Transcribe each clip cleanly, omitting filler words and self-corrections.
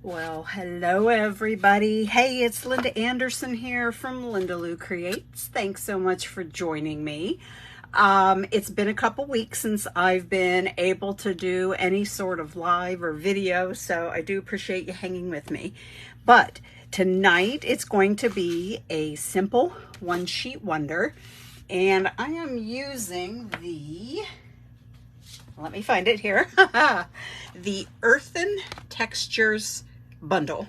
Well, hello everybody. Hey, it's Linda Anderson here from Linda Lou Creates. Thanks so much for joining me. It's been a couple weeks since I've been able to do any sort of live or video, so I do appreciate you hanging with me. But tonight it's going to be a simple one sheet wonder, and I am using let me find it here, the Earthen Textures bundle.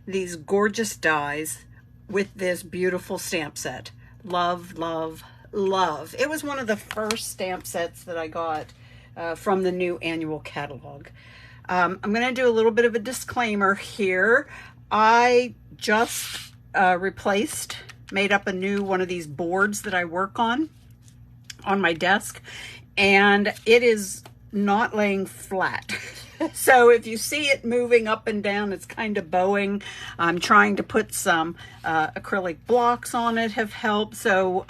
These gorgeous dies with this beautiful stamp set. Love, love, love. It was one of the first stamp sets that I got from the new annual catalog. I'm going to do a little bit of a disclaimer here. I just made up a new one of these boards that I work on my desk, and it is not laying flat. So if you see it moving up and down, it's kind of bowing. I'm trying to put some acrylic blocks on it have helped. So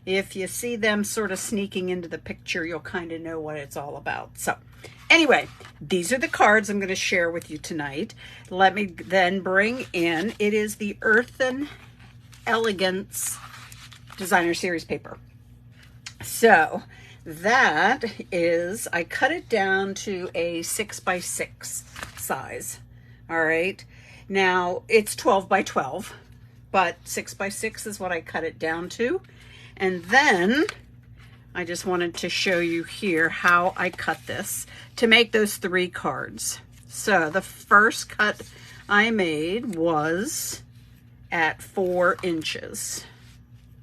if you see them sort of sneaking into the picture, you'll kind of know what it's all about. So anyway, these are the cards I'm going to share with you tonight. Let me then bring in, it is the Earthen Elegance Designer Series paper. So that is, I cut it down to a 6x6 size. All right. Now it's 12x12, but 6x6 is what I cut it down to. And then I just wanted to show you here how I cut this to make those 3 cards. So the first cut I made was at 4 inches.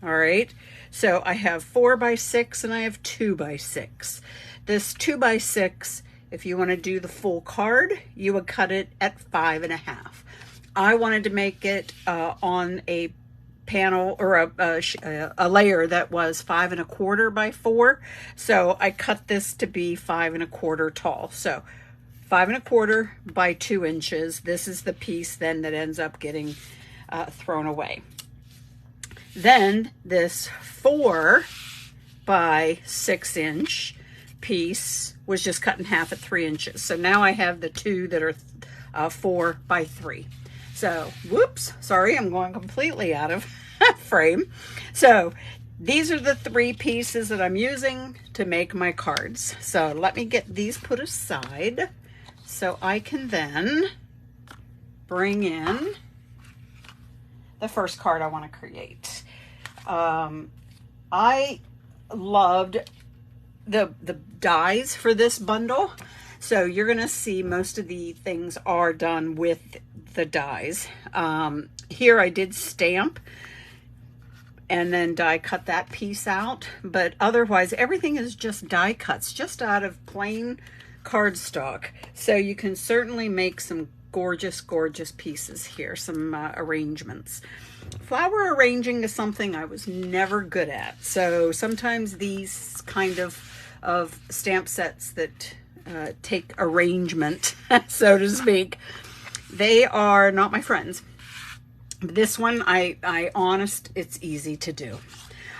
All right. So I have 4x6 and I have 2x6. This 2x6, if you want to do the full card, you would cut it at 5.5. I wanted to make it on a panel or a layer that was 5.25 by 4. So I cut this to be 5.25 tall. So 5.25 by 2 inches. This is the piece then that ends up getting thrown away. Then this 4 by 6 inch piece was just cut in half at 3 inches. So now I have the 2 that are 4 by 3. So, whoops, sorry, I'm going completely out of frame. So these are the 3 pieces that I'm using to make my cards. So let me get these put aside so I can then bring in the first card I want to create. I loved the dies for this bundle. So you're going to see most of the things are done with the dies. Here I did stamp and then die cut that piece out. But otherwise everything is just die cuts, just out of plain cardstock. So you can certainly make some gorgeous, gorgeous pieces here, some arrangements. Flower arranging is something I was never good at. So sometimes these kind of stamp sets that take arrangement, so to speak, they are not my friends. This one, it's easy to do.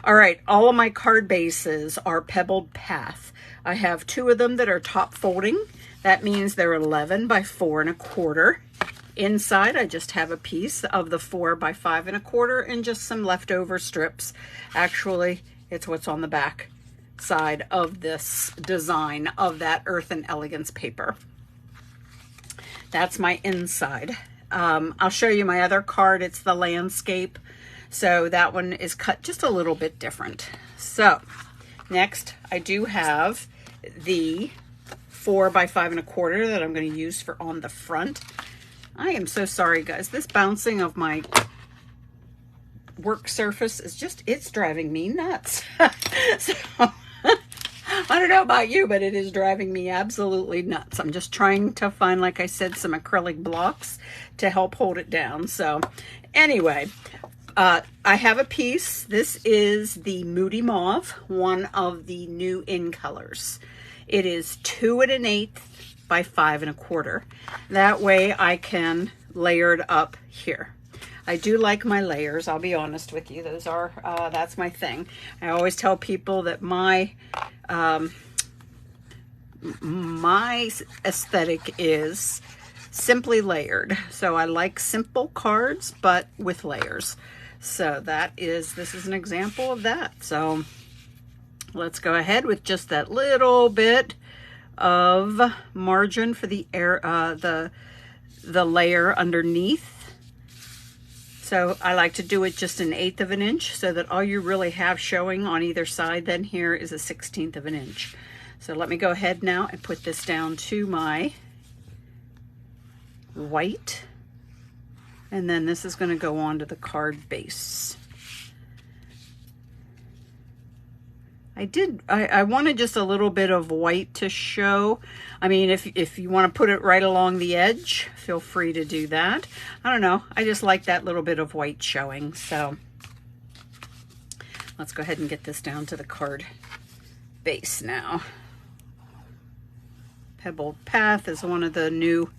All right, all of my card bases are pebbled path. I have 2 of them that are top folding. That means they're 11 by 4.25. Inside, I just have a piece of the 4 by 5.25 and just some leftover strips. Actually, it's what's on the back side of this design of that Earthen Elegance paper. That's my inside. I'll show you my other card. It's the landscape. So that one is cut just a little bit different. So next, I do have the 4 by 5.25 that I'm going to use for on the front. I am so sorry, guys. This bouncing of my work surface is just, it's driving me nuts. So, I don't know about you, but it is driving me absolutely nuts. I'm just trying to find, like I said, some acrylic blocks to help hold it down. So anyway, I have a piece. This is the Moody Mauve, one of the new in colors. It is 2 1/8 by 5.25. That way I can layer it up here. I do like my layers, I'll be honest with you. Those are, that's my thing. I always tell people that my aesthetic is simply layered. So I like simple cards, but with layers. So this is an example of that. So let's go ahead with just that little bit of margin for the layer underneath. So I like to do it just 1/8 of an inch so that all you really have showing on either side then here is 1/16 of an inch. So let me go ahead now and put this down to my white. And then this is going to go on to the card base. I wanted just a little bit of white to show. I mean, if you want to put it right along the edge, feel free to do that. I don't know. I just like that little bit of white showing. So let's go ahead and get this down to the card base now. Pebbled Path is one of the new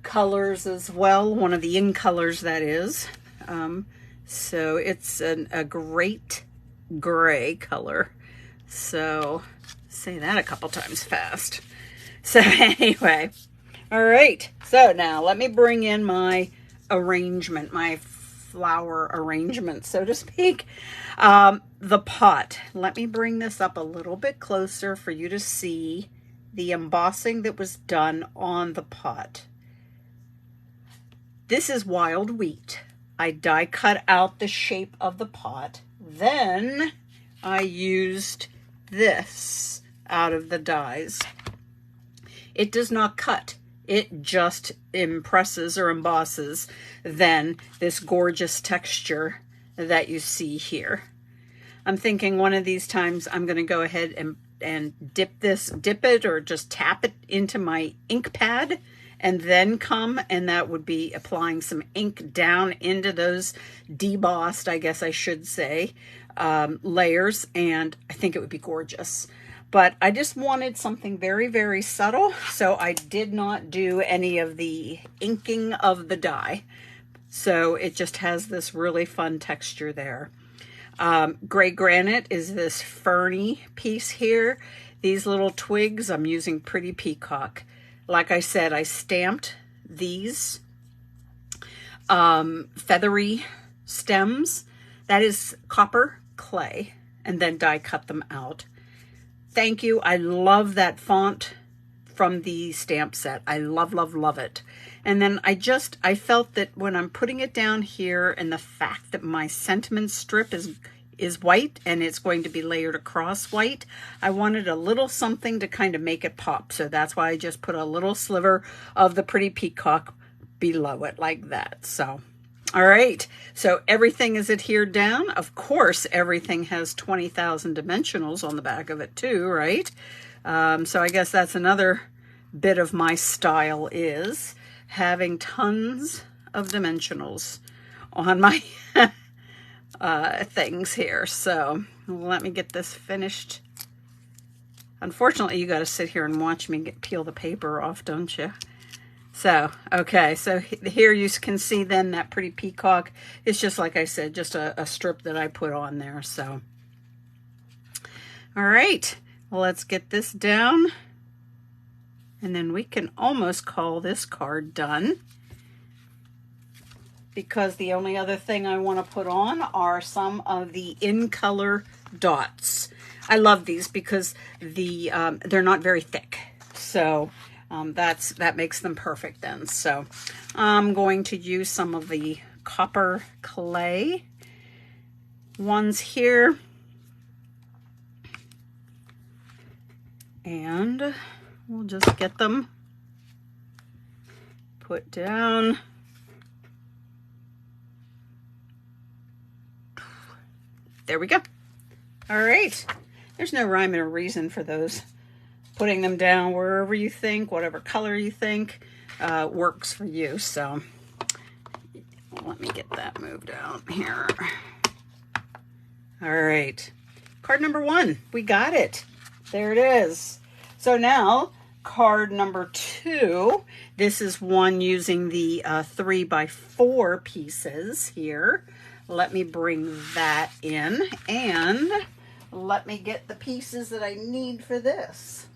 colors as well. One of the in colors, that is. So it's a great gray color. So say that a couple times fast. So anyway, all right. So now let me bring in my arrangement, my flower arrangement, so to speak. The pot. Let me bring this up a little bit closer for you to see the embossing that was done on the pot. This is wild wheat. I die cut out the shape of the pot. Then I used this out of the dies. It does not cut. It just impresses or embosses then this gorgeous texture that you see here. I'm thinking one of these times I'm going to go ahead and dip it or just tap it into my ink pad and then come, and that would be applying some ink down into those debossed, I guess I should say, layers, and I think it would be gorgeous. But I just wanted something very, very subtle, so I did not do any of the inking of the die. So it just has this really fun texture there. Gray granite is this ferny piece here. These little twigs, I'm using Pretty Peacock. Like I said, I stamped these feathery stems. That is copper clay, and then die cut them out. Thank you. I love that font from the stamp set. I love, love, love it. And then I felt that when I'm putting it down here, and the fact that my sentiment strip is white and it's going to be layered across white, I wanted a little something to kind of make it pop. So that's why I just put a little sliver of the Pretty Peacock below it like that. So, all right. So everything is adhered down. Of course, everything has 20,000 dimensionals on the back of it too, right? So I guess that's another bit of my style, is having tons of dimensionals on my things here. So let me get this finished. Unfortunately, you got to sit here and watch me peel the paper off, don't you? So, okay, so here you can see then that Pretty Peacock is just, like I said, just a strip that I put on there. So, all right, well, let's get this down, and then we can almost call this card done, because the only other thing I want to put on are some of the in-color dots. I love these because they're not very thick, so that makes them perfect then. So I'm going to use some of the copper clay ones here, and we'll just get them put down. There we go. All right. There's no rhyme or reason for those. Putting them down wherever you think, whatever color you think works for you. So let me get that moved out here. All right. Card number 1. We got it. There it is. So now card number 2. This is one using the 3x4 pieces here. Let me bring that in, and let me get the pieces that I need for this.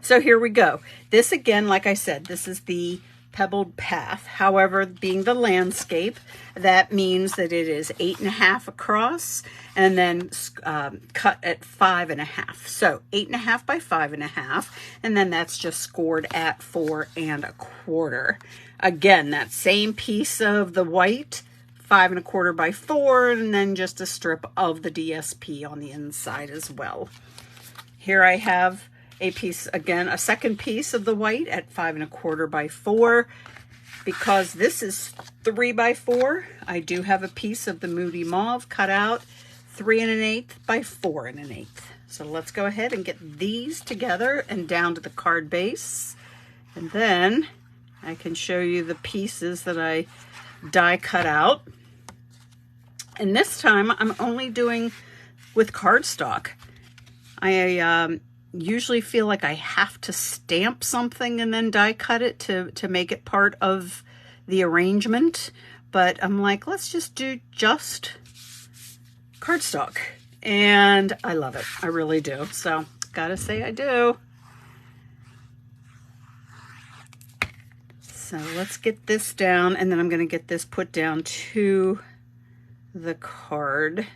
So here we go. This again, like I said, this is the pebbled path. However, being the landscape, that means that it is 8.5 across and then cut at 5.5. So 8.5 by 5.5, and then that's just scored at 4.25. Again, that same piece of the white, 5.25 by 4, and then just a strip of the DSP on the inside as well. Here I have a piece, again, a second piece of the white at 5.25 by 4. Because this is 3 by 4, I do have a piece of the Moody Mauve cut out 3.125 by 4.125. So let's go ahead and get these together and down to the card base. And then I can show you the pieces that I die cut out. And this time I'm only doing with cardstock. I usually feel like I have to stamp something and then die cut it to make it part of the arrangement. But I'm like, let's just do just cardstock. And I love it. I really do. So gotta say I do. So let's get this down, and then I'm going to get this put down to the card.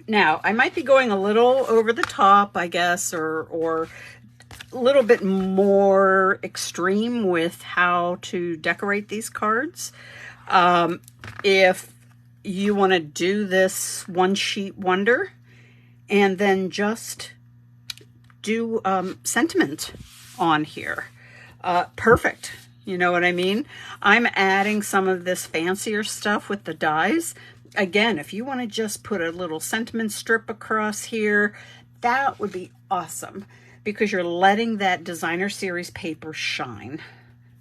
Now, I might be going a little over the top, I guess, or a little bit more extreme with how to decorate these cards. If you want to do this one sheet wonder and then just do sentiment on here, perfect. You know what I mean? I'm adding some of this fancier stuff with the dies. Again, if you want to just put a little sentiment strip across here, that would be awesome because you're letting that designer series paper shine.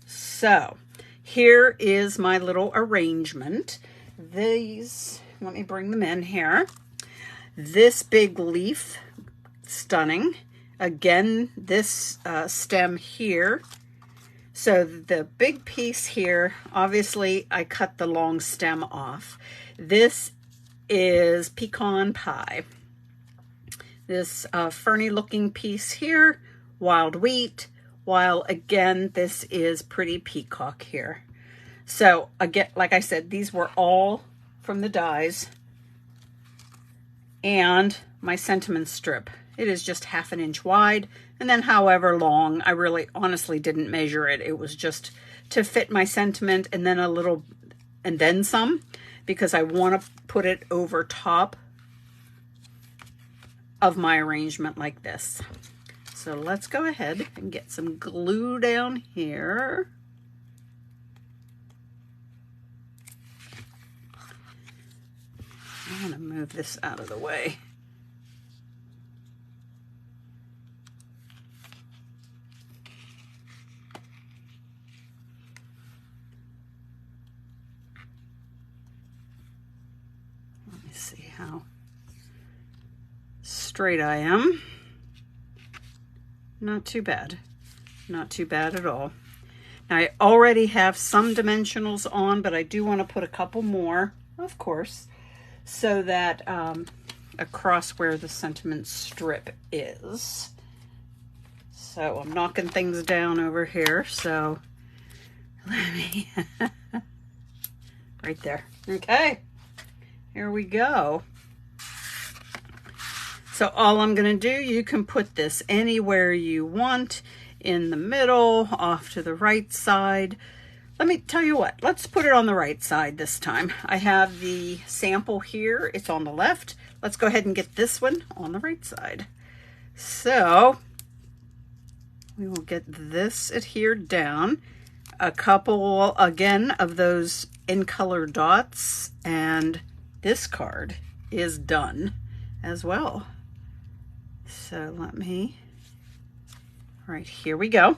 So here is my little arrangement. These, let me bring them in here. This big leaf, stunning. Again, this stem here. So the big piece here, obviously I cut the long stem off. This is pecan pie. This ferny looking piece here, wild wheat, while again, this is pretty peacock here. So again, like I said, these were all from the dies and my sentiment strip. It is just 1/2 inch wide, and then however long, I really honestly didn't measure it. It was just to fit my sentiment and then a little, and then some, because I want to put it over top of my arrangement like this. So let's go ahead and get some glue down here. I'm going to move this out of the way. See how straight I am. Not too bad. Not too bad at all. Now I already have some dimensionals on, but I do want to put a couple more, of course, so that across where the sentiment strip is. So I'm knocking things down over here. So let me, right there. Okay. Here we go. So all I'm going to do, you can put this anywhere you want, in the middle, off to the right side. Let me tell you what, let's put it on the right side this time. I have the sample here, it's on the left. Let's go ahead and get this one on the right side. So we will get this adhered down. A couple, again, of those in color dots, and this card is done as well. So let me, right, here we go.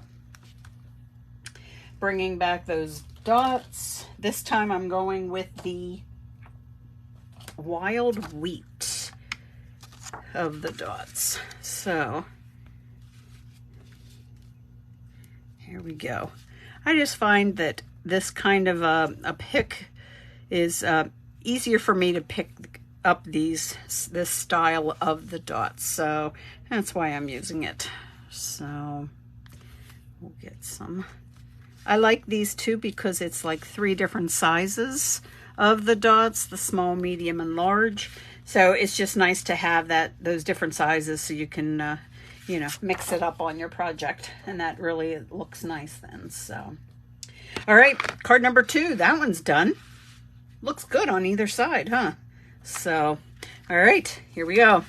Bringing back those dots. This time I'm going with the wild wheat of the dots. So here we go. I just find that this kind of a pick is easier for me to pick up this style of the dots. So that's why I'm using it. So we'll get some. I like these two because it's like 3 different sizes of the dots, the small, medium, and large. So it's just nice to have those different sizes so you can, you know, mix it up on your project. And that really looks nice then. So, all right, card number 2, that one's done. Looks good on either side, huh? So, all right, here we go.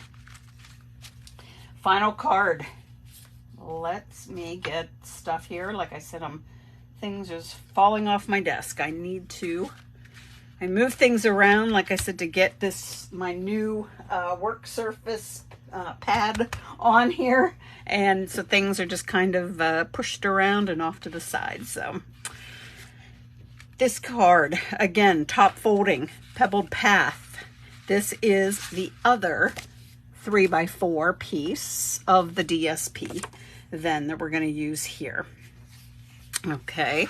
Final card. Let me get stuff here. Like I said, things are falling off my desk. I move things around, like I said, to get my new work surface pad on here. And so things are just kind of pushed around and off to the side. So this card, again, top folding, pebbled path. This is the other 3x4 piece of the DSP then that we're going to use here. Okay,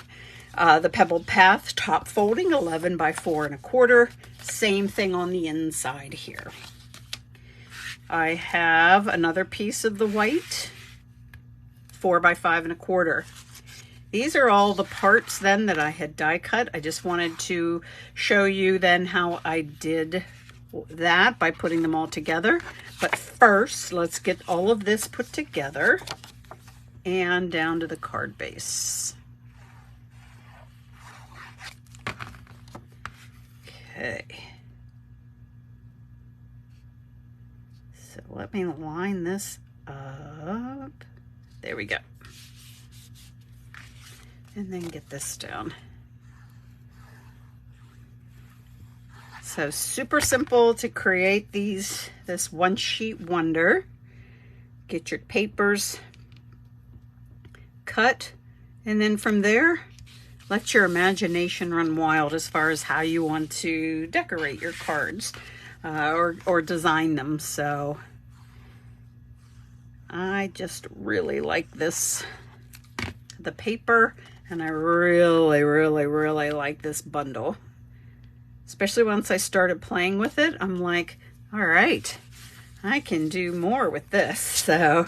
the pebbled path, top folding, 11 by 4 1/4. Same thing on the inside here. I have another piece of the white, 4 by 5 1/4. These are all the parts then that I had die cut. I just wanted to show you then how I did that by putting them all together. But first, let's get all of this put together and down to the card base. Okay. So let me line this up. There we go. And then get this down. So super simple to create this one sheet wonder. Get your papers cut, and then from there, let your imagination run wild as far as how you want to decorate your cards or design them. So I just really like the paper, and I really, really, really like this bundle. Especially once I started playing with it, I'm like, all right, I can do more with this. So,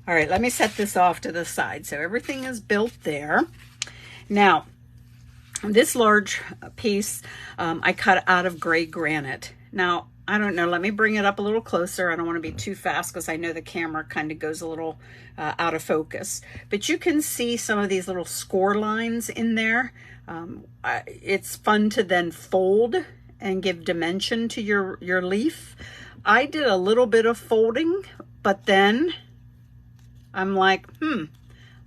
all right, let me set this off to the side. So everything is built there. Now, this large piece I cut out of gray granite. Now, I don't know, let me bring it up a little closer. I don't want to be too fast because I know the camera kind of goes a little out of focus. But you can see some of these little score lines in there. It's fun to then fold and give dimension to your leaf. I did a little bit of folding, but then I'm like,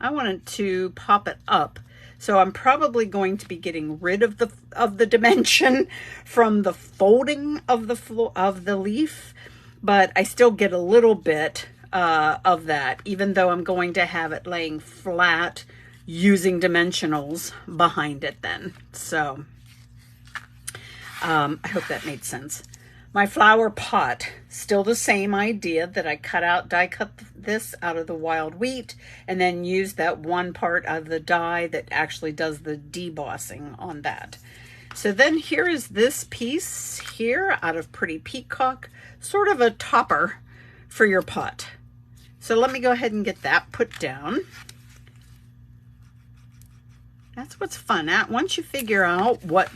I wanted to pop it up. So I'm probably going to be getting rid of the dimension from the folding of the leaf, but I still get a little bit of that, even though I'm going to have it laying flat using dimensionals behind it then. So I hope that made sense. My flower pot, still the same idea that I die cut this out of the wild wheat and then use that one part of the die that actually does the debossing on that. So then here is this piece here out of Pretty Peacock, sort of a topper for your pot. So let me go ahead and get that put down. That's what's fun at. Once you figure out what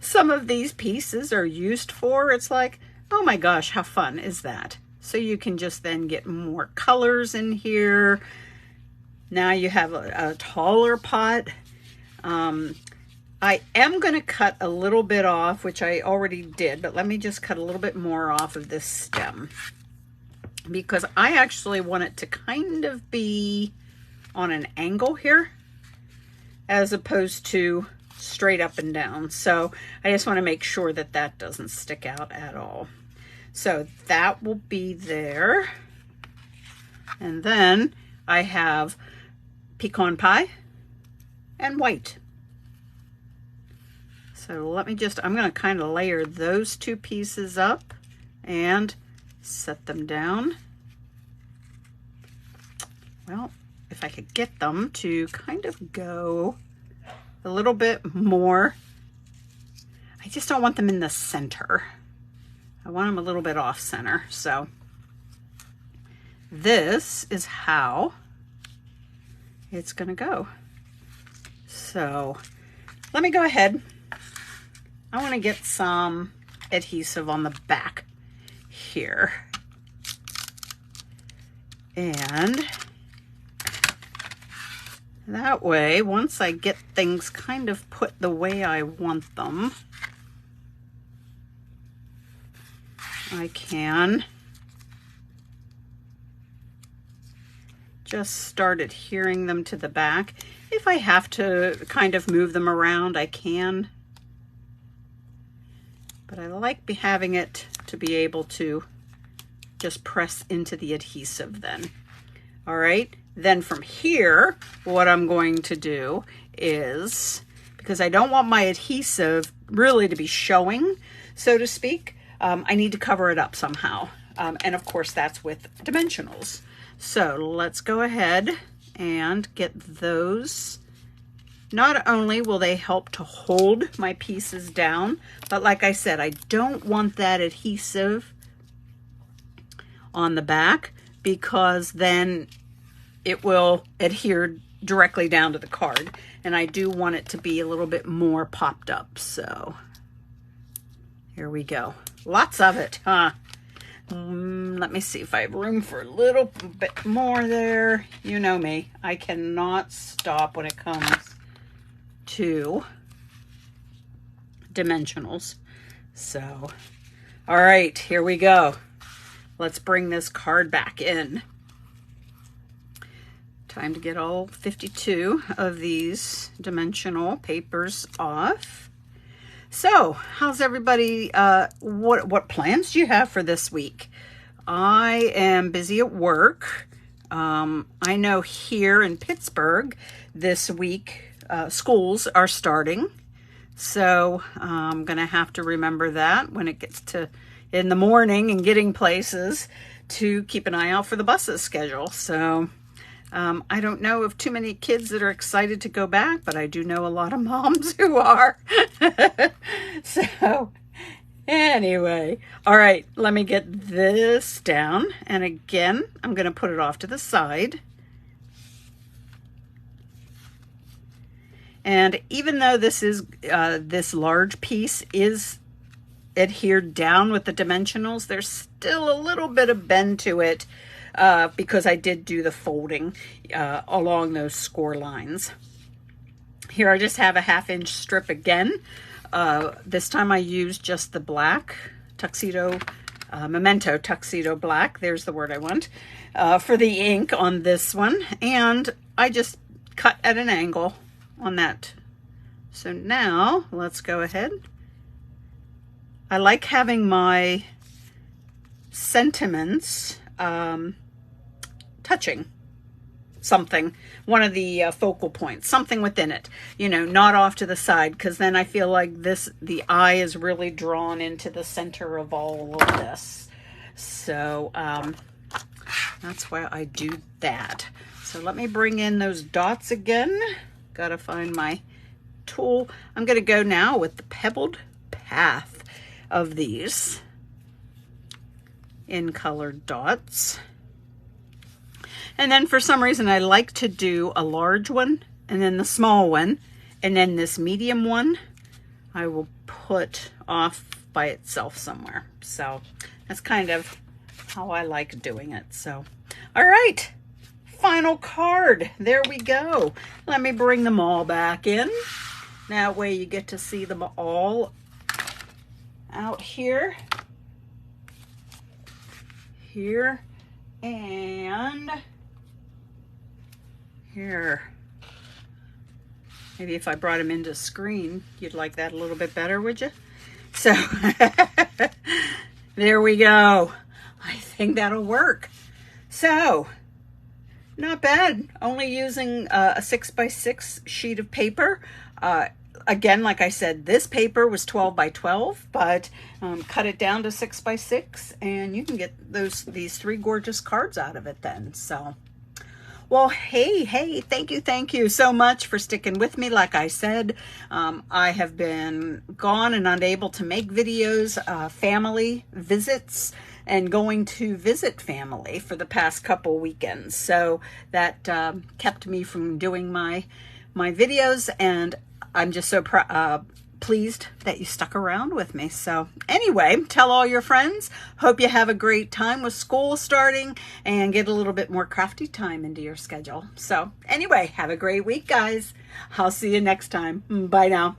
some of these pieces are used for, it's like, oh my gosh, how fun is that? So you can just then get more colors in here. Now you have a taller pot. I am going to cut a little bit off, which I already did, but let me just cut a little bit more off of this stem because I actually want it to kind of be on an angle here, as opposed to straight up and down. So I just want to make sure that that doesn't stick out at all. So that will be there. And then I have pecan pie and white. So let me I'm going to kind of layer those two pieces up and set them down. Well, if I could get them to kind of go a little bit more. I just don't want them in the center. I want them a little bit off center. So this is how it's gonna go. So let me go ahead. I want to get some adhesive on the back here. And that way, once I get things kind of put the way I want them, I can just start adhering them to the back. If I have to kind of move them around, I can. But I like having it to be able to just press into the adhesive then. All right, then from here, what I'm going to do is, because I don't want my adhesive really to be showing, so to speak, I need to cover it up somehow. And of course, that's with dimensionals. So let's go ahead and get those. Not only will they help to hold my pieces down, but like I said, I don't want that adhesive on the back because then it will adhere directly down to the card. And I do want it to be a little bit more popped up. So here we go. Lots of it, huh? Let me see if I have room for a little bit more there. You know me, I cannot stop when it comes to dimensionals. So, all right, here we go. Let's bring this card back in. Time to get all 52 of these dimensional papers off. So, how's everybody, what plans do you have for this week? I am busy at work. I know here in Pittsburgh this week, schools are starting. So I'm going to have to remember that when it gets to in the morning and getting places to keep an eye out for the bus's schedule. So I don't know of too many kids that are excited to go back, but I do know a lot of moms who are. So anyway, all right, let me get this down. And again, I'm going to put it off to the side. And even though this is this large piece is adhered down with the dimensionals, there's still a little bit of bend to it because I did do the folding along those score lines. Here I just have a 1/2 inch strip again. This time I used just the black tuxedo, memento tuxedo black. There's the word I want for the ink on this one. And I just cut at an angle on that. So now let's go ahead. I like having my sentiments touching something, one of the focal points, something within it, you know, not off to the side, because then I feel like the eye is really drawn into the center of all of this. So that's why I do that. So let me bring in those dots again. Gotta find my tool. I'm gonna go now with the pebbled path of these in colored dots. And then for some reason I like to do a large one and then the small one, and then this medium one I will put off by itself somewhere. So that's kind of how I like doing it. So all right, final card. There we go. Let me bring them all back in. That way you get to see them all out here, here, and here. Maybe if I brought them into screen, you'd like that a little bit better, would you? So there we go. I think that'll work. So not bad. Only using a 6x6 sheet of paper. Again, like I said, this paper was 12 by 12, but cut it down to 6x6, and you can get these 3 gorgeous cards out of it then. So, Well, hey, thank you so much for sticking with me. Like I said, I have been gone and unable to make videos, family visits, and going to visit family for the past couple weekends. So that kept me from doing my videos, and I'm just so pleased that you stuck around with me. So anyway, tell all your friends. Hope you have a great time with school starting and get a little bit more crafty time into your schedule. So anyway, have a great week, guys. I'll see you next time. Bye now.